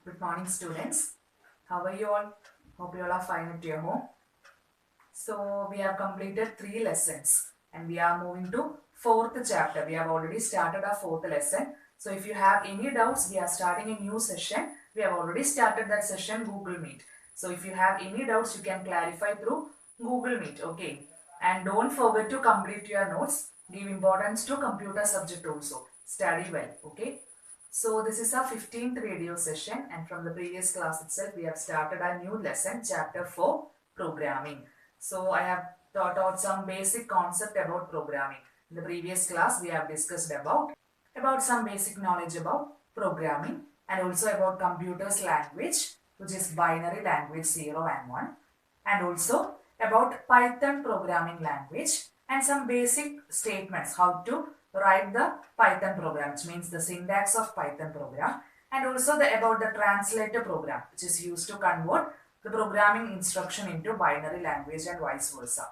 Good morning, students. How are you all? Hope you all are fine at your home. So we have completed 3 lessons and we are moving to 4th chapter. We have already started our 4th lesson. So if you have any doubts, we are starting a new session. We have already started that session, Google Meet. So if you have any doubts, you can clarify through Google Meet. Okay. And don't forget to complete your notes. Give importance to computer subject also. Study well. Okay. So this is our 15th radio session, and from the previous class itself we have started a new lesson, chapter 4, programming. So I have taught out some basic concept about programming. In the previous class we have discussed about some basic knowledge about programming and also about computers language, which is binary language 0 and 1, and also about Python programming language and some basic statements, how to write the Python program, which means the syntax of Python program, and also about the translator program, which is used to convert the programming instruction into binary language and vice versa.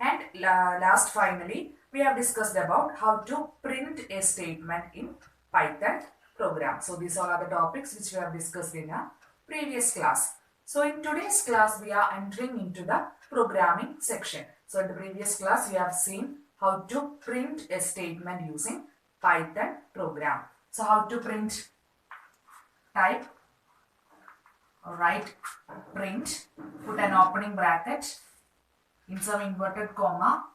And last finally, we have discussed about how to print a statement in Python program. So these all are the topics which we have discussed in a previous class. So in today's class, we are entering into the programming section. So in the previous class, we have seen how to print a statement using Python program. So how to print? Type, write, print, put an opening bracket, insert inverted comma,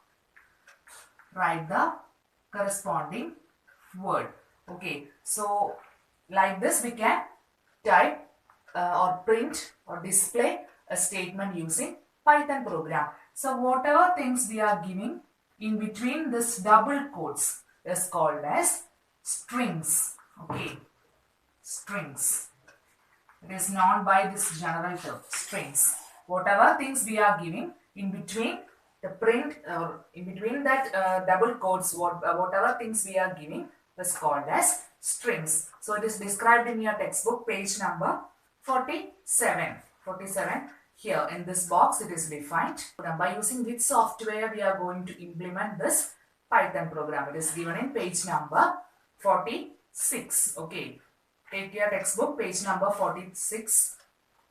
write the corresponding word. Okay, so like this we can type or print or display a statement using Python program. So whatever things we are giving in between this double quotes is called as strings. Okay, strings. It is known by this general term, strings. Whatever things we are giving in between the print or in between that double quotes, whatever things we are giving is called as strings. So it is described in your textbook, page number 47. Here in this box it is defined. By using which software we are going to implement this Python program. It is given in page number 46. Okay. Take your textbook, page number 46.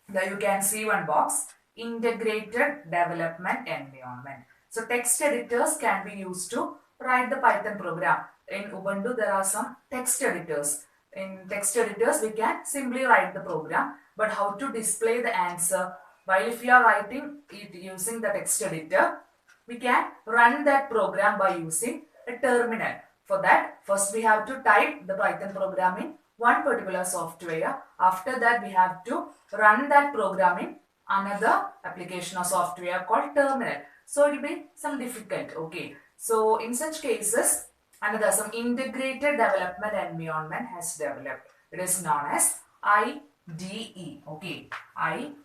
There you can see one box, integrated development environment. So text editors can be used to write the Python program. In Ubuntu there are some text editors. In text editors we can simply write the program, but how to display the answer? While if we are writing it using the text editor, we can run that program by using a terminal. For that, first we have to type the Python program in one particular software. After that, we have to run that program in another application or software called terminal. So it will be some difficult. Okay. So in such cases, some integrated development environment has developed. It is known as IDE. Okay. IDE.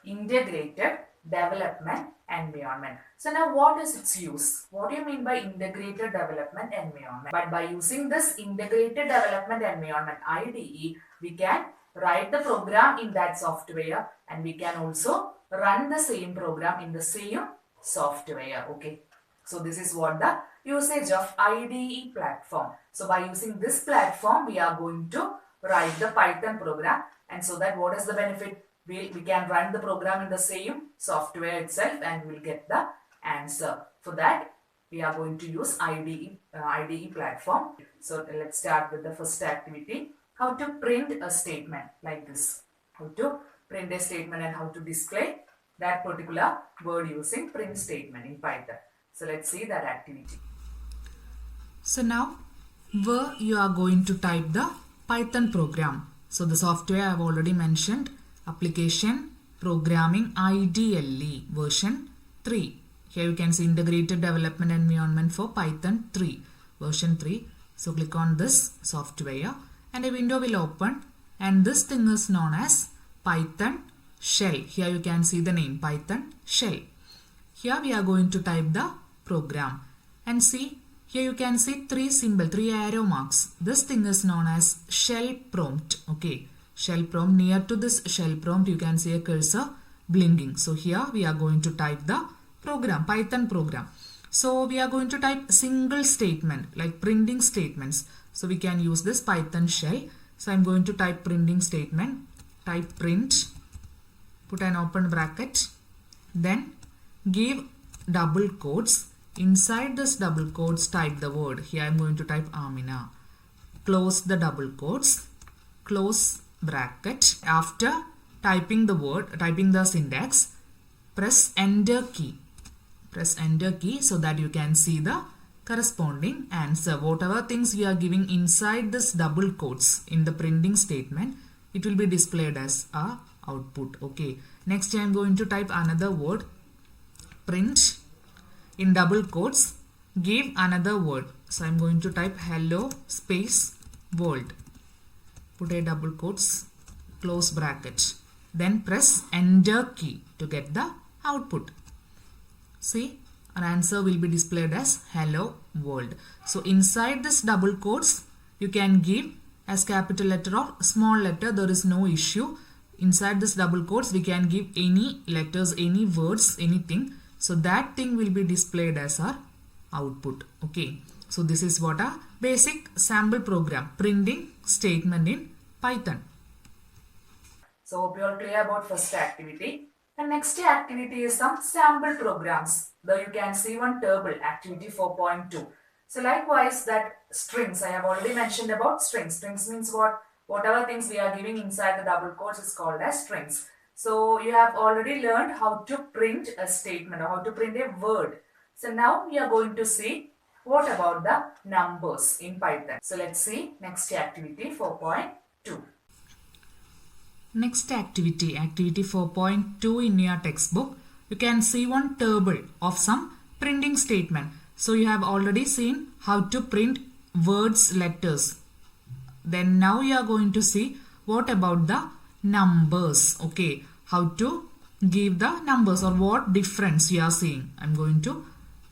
Integrated Development Environment. So now what is its use? What do you mean by integrated development environment? But by using this integrated development environment, IDE, we can write the program in that software and we can also run the same program in the same software. Okay. So this is what the usage of IDE platform. So by using this platform, we are going to write the Python program, and so that what is the benefit? We can run the program in the same software itself and we will get the answer. For that, we are going to use IDE platform. So let's start with the first activity. How to print a statement like this. How to print a statement and how to display that particular word using print statement in Python. So let's see that activity. So now where you are going to type the Python program. So the software I have already mentioned, application programming IDLE version 3. Here you can see integrated development environment for Python 3 version 3. So click on this software and a window will open, and this thing is known as Python shell. Here you can see the name Python shell. Here we are going to type the program and see, here you can see three arrow marks. This thing is known as shell prompt. Okay. Shell prompt. Near to this shell prompt, you can see a cursor blinking. So here we are going to type the program, Python program. So we are going to type single statement like printing statements. So we can use this Python shell So I'm going to type printing statement. Type print, put an open bracket, then give double quotes. Inside this double quotes type the word. Here I'm going to type Amina. Close the double quotes, close bracket. After typing the word, typing the syntax, press enter key. Press enter key so that you can see the corresponding answer. Whatever things we are giving inside this double quotes in the printing statement, it will be displayed as a output. Okay. Next I am going to type another word. Print. In double quotes, give another word. So I am going to type hello space world. Put a double quotes, close bracket. Then press enter key to get the output. See, our answer will be displayed as hello world. So inside this double quotes, you can give as capital letter or small letter. There is no issue. Inside this double quotes, we can give any letters, any words, anything. So that thing will be displayed as our output. Okay. So this is what a basic sample program, printing statement in Python. So hope you are clear about first activity. The next activity is some sample programs. There you can see one table, activity 4.2. So likewise that strings, I have already mentioned about strings. Strings means what? Whatever things we are giving inside the double quotes is called as strings. So you have already learned how to print a statement or how to print a word. So now we are going to see what about the numbers in Python. So let's see next activity 4.2. Next activity, activity 4.2 in your textbook, you can see one table of some printing statement. So you have already seen how to print words, letters. Then now you are going to see what about the numbers. Okay, how to give the numbers or what difference you are seeing. I'm going to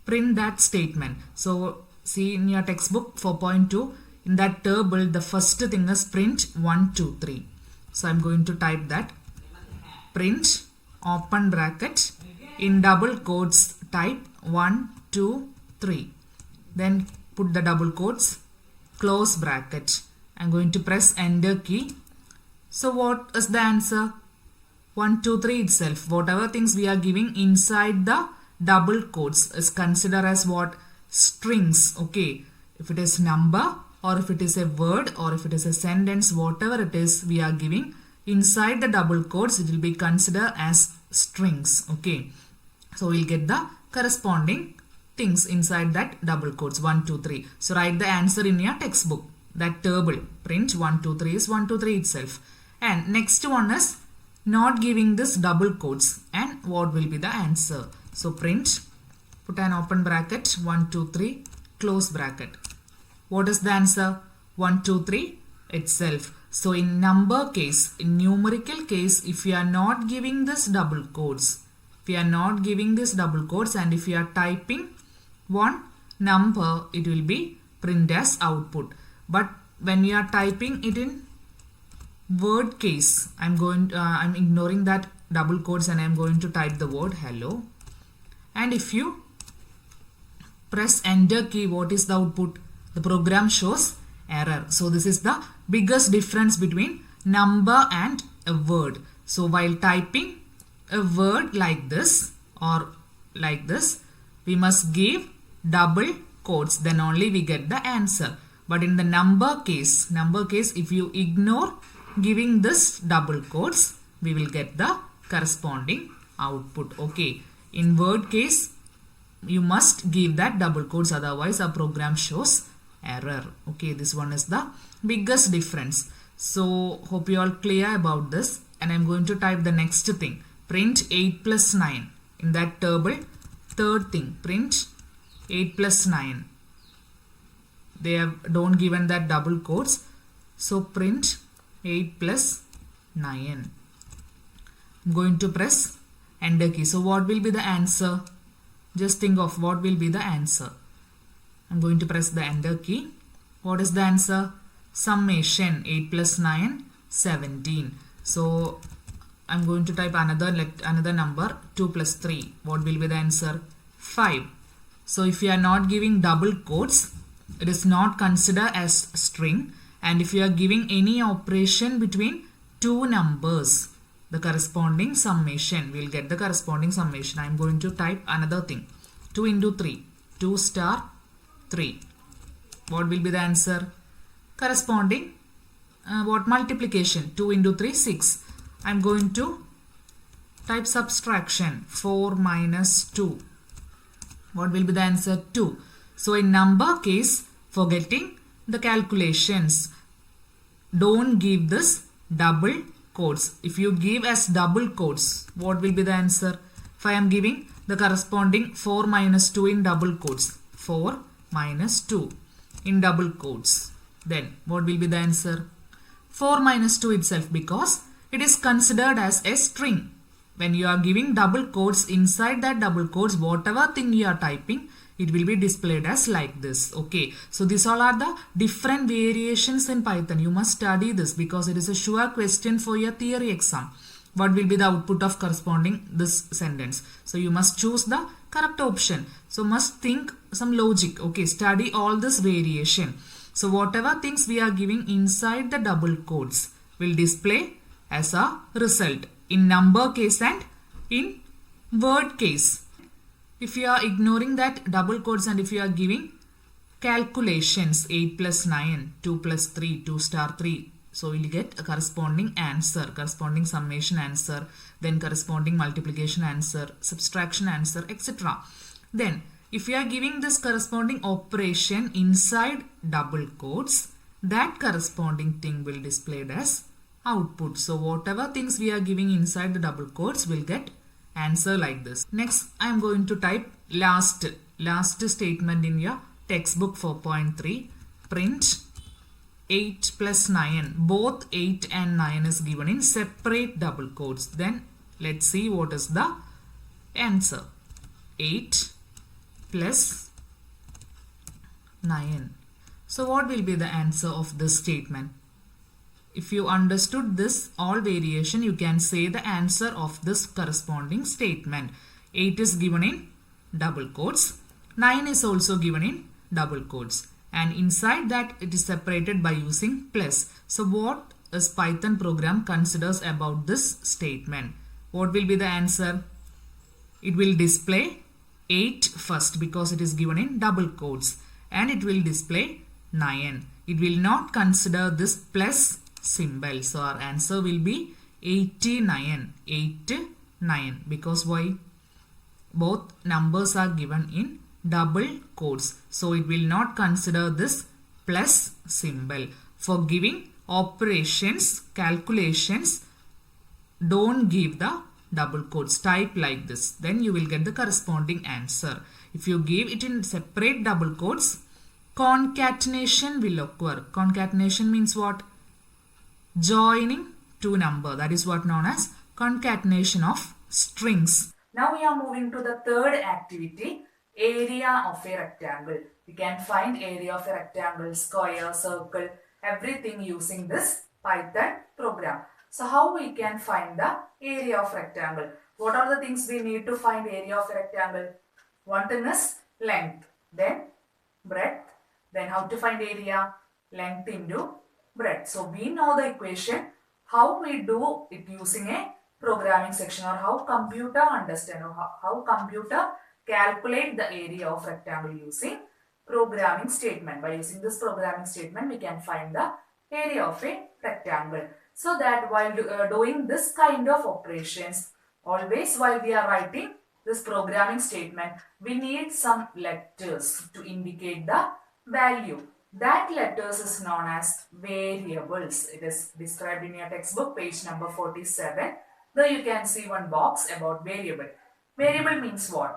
print that statement. So see in your textbook 4.2, in that table the first thing is print 1, 2, 3. So I'm going to type that print open bracket in double quotes type 1, 2, 3. Then put the double quotes, close bracket. I'm going to press enter key. So what is the answer? 1, 2, 3 itself. Whatever things we are giving inside the double quotes is considered as what? Strings. Okay. If it is number or if it is a word or if it is a sentence, whatever it is we are giving inside the double quotes, it will be considered as strings. Okay. So we'll get the corresponding things inside that double quotes 1, 2, 3. So write the answer in your textbook. That table print 1, 2, 3 is 1, 2, 3 itself. And next one is not giving this double quotes and what will be the answer. So print, put an open bracket 1, 2, 3, close bracket. What is the answer? 1, 2, 3 itself. So in number case, in numerical case, if you are not giving this double quotes, if you are not giving this double quotes and if you are typing one number, it will be print as output. But when you are typing it in word case, I'm ignoring that double quotes and I'm going to type the word hello. And if you press enter key, what is the output? The program shows error. So this is the biggest difference between number and a word. So while typing a word like this or like this, we must give double quotes, then only we get the answer. But in the number case, if you ignore giving this double quotes, we will get the corresponding output. Okay. In word case, you must give that double quotes, otherwise our program shows error. Okay, this one is the biggest difference. So hope you all clear about this, and I'm going to type the next thing. Print 8 plus 9. In that table, third thing, print 8 plus 9. They don't given that double quotes. So print 8 plus 9. I'm going to press enter key. So what will be the answer? Just think of what will be the answer. I'm going to press the enter key. What is the answer? Summation 8 plus 9, 17. So I'm going to type another number 2 plus 3. What will be the answer? 5. So if you are not giving double quotes, it is not considered as string, And if you are giving any operation between two numbers, the corresponding summation, we will get the corresponding summation. I am going to type another thing. 2 into 3, 2 star 3. What will be the answer? Corresponding what multiplication? 2 into 3, 6. I am going to type subtraction, 4 minus 2. What will be the answer? 2. So in number case, forgetting the calculations, don't give this double quotes. If you give as double quotes, what will be the answer? If I am giving the corresponding 4 minus 2 in double quotes, 4 minus 2 in double quotes, then what will be the answer? 4 minus 2 itself, because it is considered as a string. When you are giving double quotes, inside that double quotes, whatever thing you are typing, it will be displayed as like this. Okay, so these all are the different variations in Python. You must study this because it is a sure question for your theory exam. What will be the output of corresponding this sentence? So you must choose the correct option. So must think some logic. Okay, study all this variation. So whatever things we are giving inside the double quotes will display as a result in number case and in word case. If you are ignoring that double quotes and if you are giving calculations, 8 plus 9, 2 plus 3, 2 star 3. So you will get a corresponding answer, corresponding summation answer, then corresponding multiplication answer, subtraction answer, etc. Then if you are giving this corresponding operation inside double quotes, that corresponding thing will displayed as output. So whatever things we are giving inside the double quotes will get answer like this. Next, I am going to type last statement in your textbook 4.3. Print 8 plus 9. Both 8 and 9 is given in separate double quotes. Then let's see what is the answer. 8 plus 9. So what will be the answer of this statement? If you understood this all variation, you can say the answer of this corresponding statement. 8 is given in double quotes. 9 is also given in double quotes. And inside that it is separated by using plus. So what is Python program considers about this statement? What will be the answer? It will display 8 first because it is given in double quotes. And it will display 9. It will not consider this plus symbol. So our answer will be 89. 89. Because why? Both numbers are given in double quotes. So it will not consider this plus symbol. For giving operations, calculations, don't give the double quotes. Type like this. Then you will get the corresponding answer. If you give it in separate double quotes, concatenation will occur. Concatenation means what? Joining two numbers. That is what known as concatenation of strings. Now we are moving to the third activity, area of a rectangle. We can find area of a rectangle, square, circle, everything using this Python program. So how we can find the area of rectangle? What are the things we need to find area of a rectangle? One thing is length, then breadth, then how to find area? Length into breadth. So we know the equation. How we do it using a programming section, or how computer understand, or how computer calculate the area of rectangle using programming statement. By using this programming statement, we can find the area of a rectangle. So that while doing this kind of operations, always while we are writing this programming statement, we need some letters to indicate the value. That letters is known as variables. It is described in your textbook, page number 47. There you can see one box about variable. Variable means what?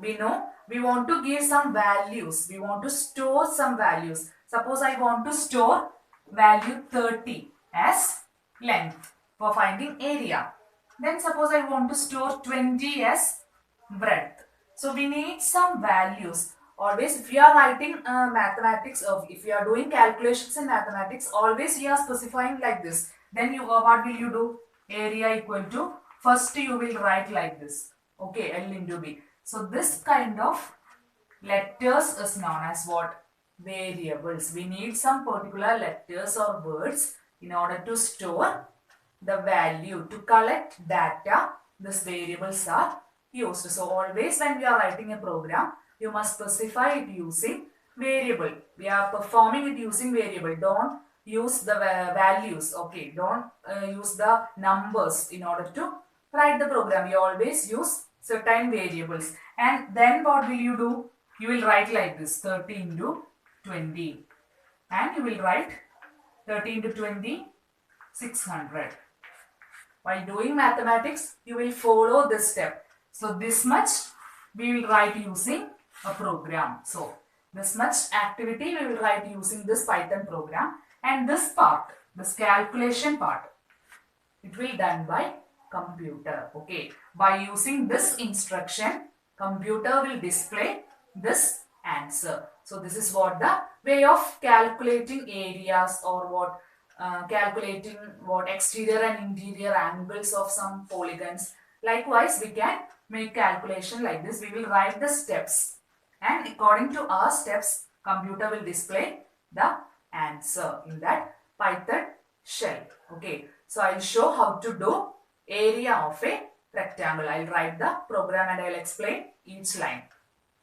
We know we want to give some values. We want to store some values. Suppose I want to store value 30 as length for finding area. Then suppose I want to store 20 as breadth. So we need some values. Always if you are writing mathematics, or if you are doing calculations in mathematics, always you are specifying like this. Then you what will you do? Area equal to, first you will write like this. Okay, L into B. So this kind of letters is known as what? variables. We need some particular letters or words in order to store the value. To collect data, these variables are used. So always when we are writing a program, you must specify it using variable. We are performing it using variable. Don't use the values. Okay, don't use the numbers in order to write the program. You always use certain variables. And then what will you do? You will write like this, 30 into 20. And you will write 30 into 20, 600. While doing mathematics, you will follow this step. So this much we will write using a program. So this much activity we will write using this Python program. And this part, this calculation part, it will done by computer. Okay. By using this instruction, computer will display this answer. So this is what the way of calculating areas or what calculating what exterior and interior angles of some polygons. Likewise, we can make calculation like this. We will write the steps, and according to our steps, computer will display the answer in that Python shell. Okay, so I'll show how to do area of a rectangle. I'll write the program and I'll explain each line.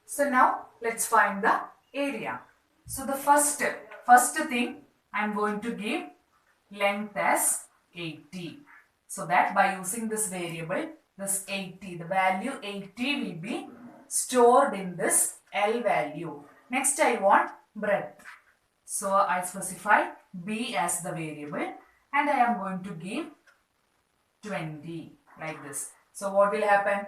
So now let's find the area. So the first thing, I'm going to give length as 80. So that by using this variable, this 80, the value 80 will be stored in this L value. Next I want breadth. So I specify B as the variable and I am going to give 20 like this. So what will happen?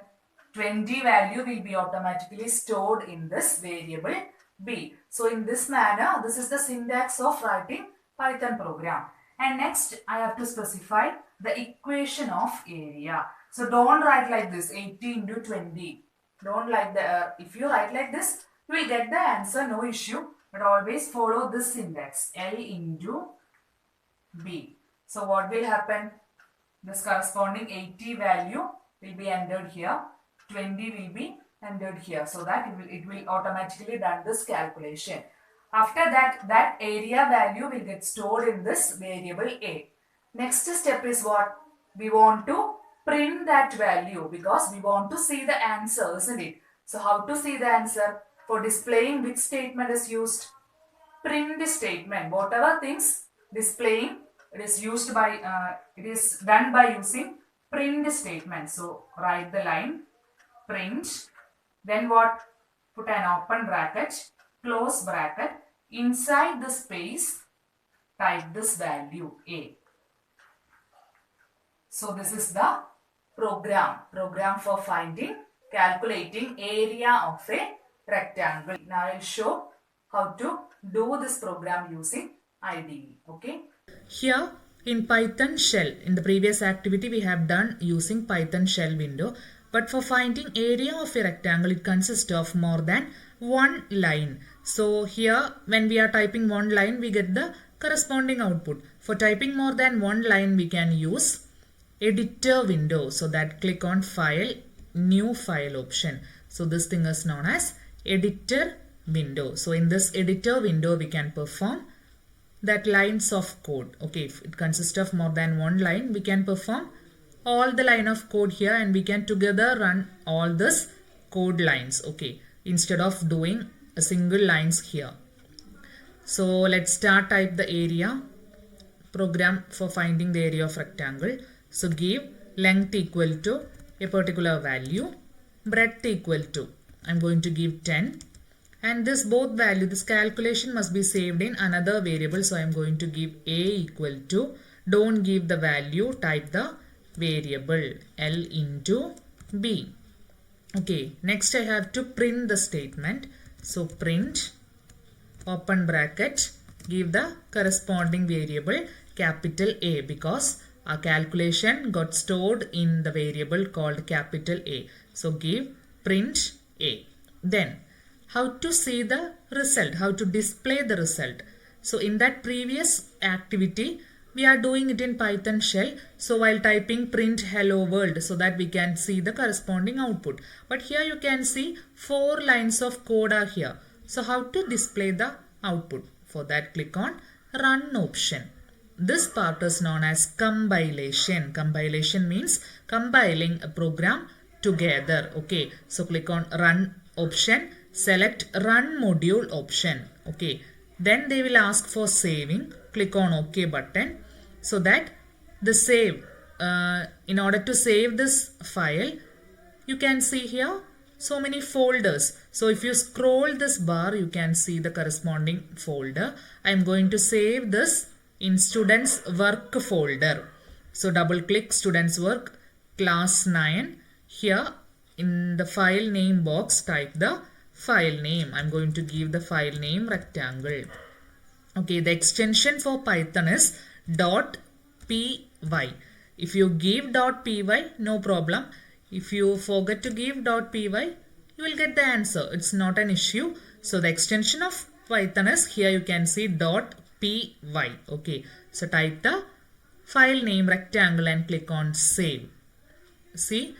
20 value will be automatically stored in this variable B. So in this manner, this is the syntax of writing Python program. And next I have to specify the equation of area. So don't write like this 80 into 20. Don't like the, if you write like this, you will get the answer, no issue. But always follow this syntax, L into B. So what will happen? This corresponding 80 value will be entered here. 20 will be entered here. So that it will automatically done this calculation. After that, that area value will get stored in this variable A. Next step is what? We want to print that value because we want to see the answer, isn't it? So how to see the answer? For displaying, which statement is used? Print statement. Whatever things displaying, it is used by, it is done by using print statement. So write the line print. Then what? Put an open bracket, close bracket. Inside the space, type this value A. So this is the program for finding, calculating area of a rectangle. Now I will show how to do this program using IDE. Okay. Here in Python shell, in the previous activity we have done using Python shell window. But for finding area of a rectangle, it consists of more than one line. So here when we are typing one line, we get the corresponding output. For typing more than one line, we can use editor window. So that click on file, new file option. So this thing is known as editor window. So in this editor window, we can perform that lines of code. Okay, if it consists of more than one line, we can perform all the line of code here and we can together run all this code lines. Okay, instead of doing a single lines here. So let's start type the area program for finding the area of rectangle. So give length equal to a particular value, breadth equal to, I'm going to give 10, and this both value, this calculation must be saved in another variable. So I'm going to give A equal to, don't give the value, type the variable L into B. Okay, next I have to print the statement. So print, open bracket, give the corresponding variable capital A because our calculation got stored in the variable called capital A. So give print A. Then how to see the result, how to display the result. So in that previous activity, we are doing it in Python shell. So while typing print hello world, so that we can see the corresponding output. But here you can see 4 lines of code are here. So how to display the output. For that, click on run option. This part is known as compilation. Compilation means compiling a program together. Okay, so click on run option, select run module option. Okay, then they will ask for saving. Click on OK button so that the save, in order to save this file, you can see here so many folders. So if you scroll this bar, you can see the corresponding folder. I am going to save this in students work folder. So double click students work class 9. Here in the file name box, type the file name. I'm going to give the file name rectangle. Okay, the extension for Python is .py. If you give .py, no problem. If you forget to give .py, you will get the answer. It's not an issue. So the extension of Python is, here you can see .py. Okay, so type the file name rectangle and click on save. See,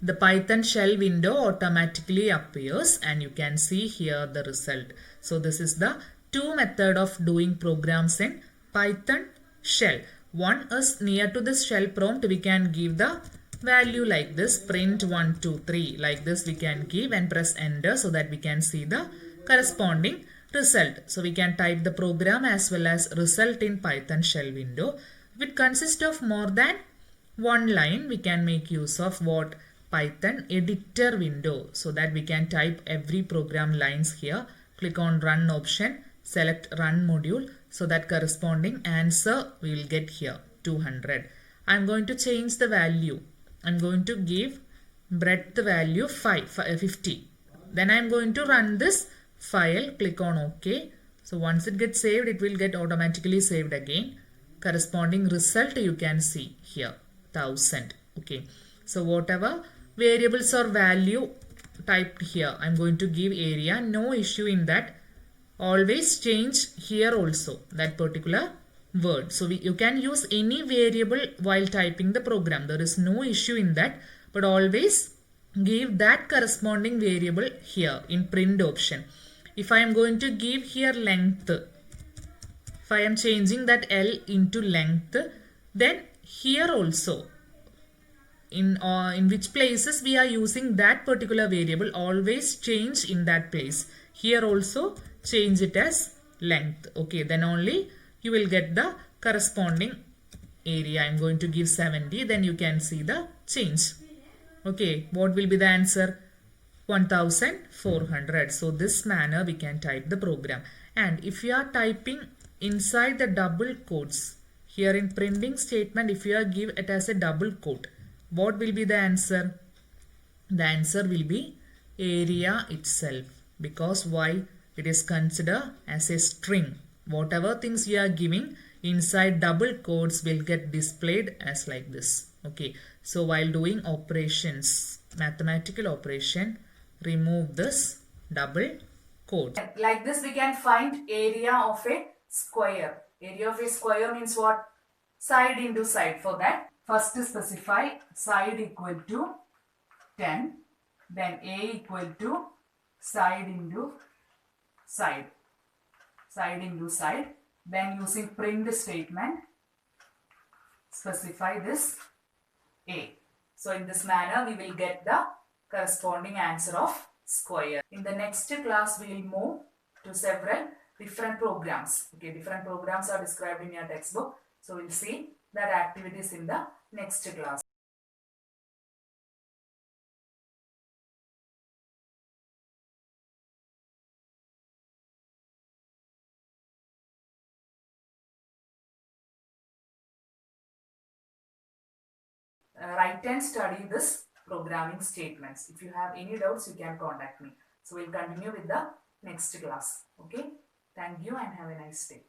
the Python shell window automatically appears and you can see here the result. So this is the two method of doing programs in Python shell. One is near to this shell prompt, we can give the value like this, print 1 2 3, like this we can give and press enter so that we can see the corresponding result. So we can type the program as well as result in Python shell window. If it consists of more than one line, we can make use of what? Python editor window, so that we can type every program lines here. Click on run option, select run module, so that corresponding answer we will get here 200. I'm going to change the value. I'm going to give breadth value 50. Then I'm going to run this file. Click on OK. So once it gets saved, it will get automatically saved again. Corresponding result you can see here 1000. Okay. So whatever variables or value typed here, I'm going to give area. No issue in that. Always change here also that particular word. So you can use any variable while typing the program. There is no issue in that. But always give that corresponding variable here in print option. If I am going to give here length, if I am changing that L into length, then here also in which places we are using that particular variable, always change in that place. Here also change it as length. Okay, then only you will get the corresponding area. I'm going to give 70, then you can see the change. Okay, what will be the answer? 1400. So this manner we can type the program. And if you are typing inside the double quotes, here in printing statement, if you are give it as a double quote, what will be the answer? The answer will be area itself. Because why? It is considered as a string. Whatever things you are giving inside double quotes will get displayed as like this. Okay. So while doing operations, mathematical operation, remove this double quote. Like this we can find area of a square. Area of a square means what? Side into side. For that, first specify side equal to 10. Then A equal to side into side. Side into side. Then using print statement, specify this A. So in this manner we will get the corresponding answer of square. In the next class we will move to several different programs. Okay, different programs are described in your textbook. So we'll see their activities in the next class. Write and study this programming statements. If you have any doubts, you can contact me. So we'll continue with the next class. Okay. Thank you and have a nice day.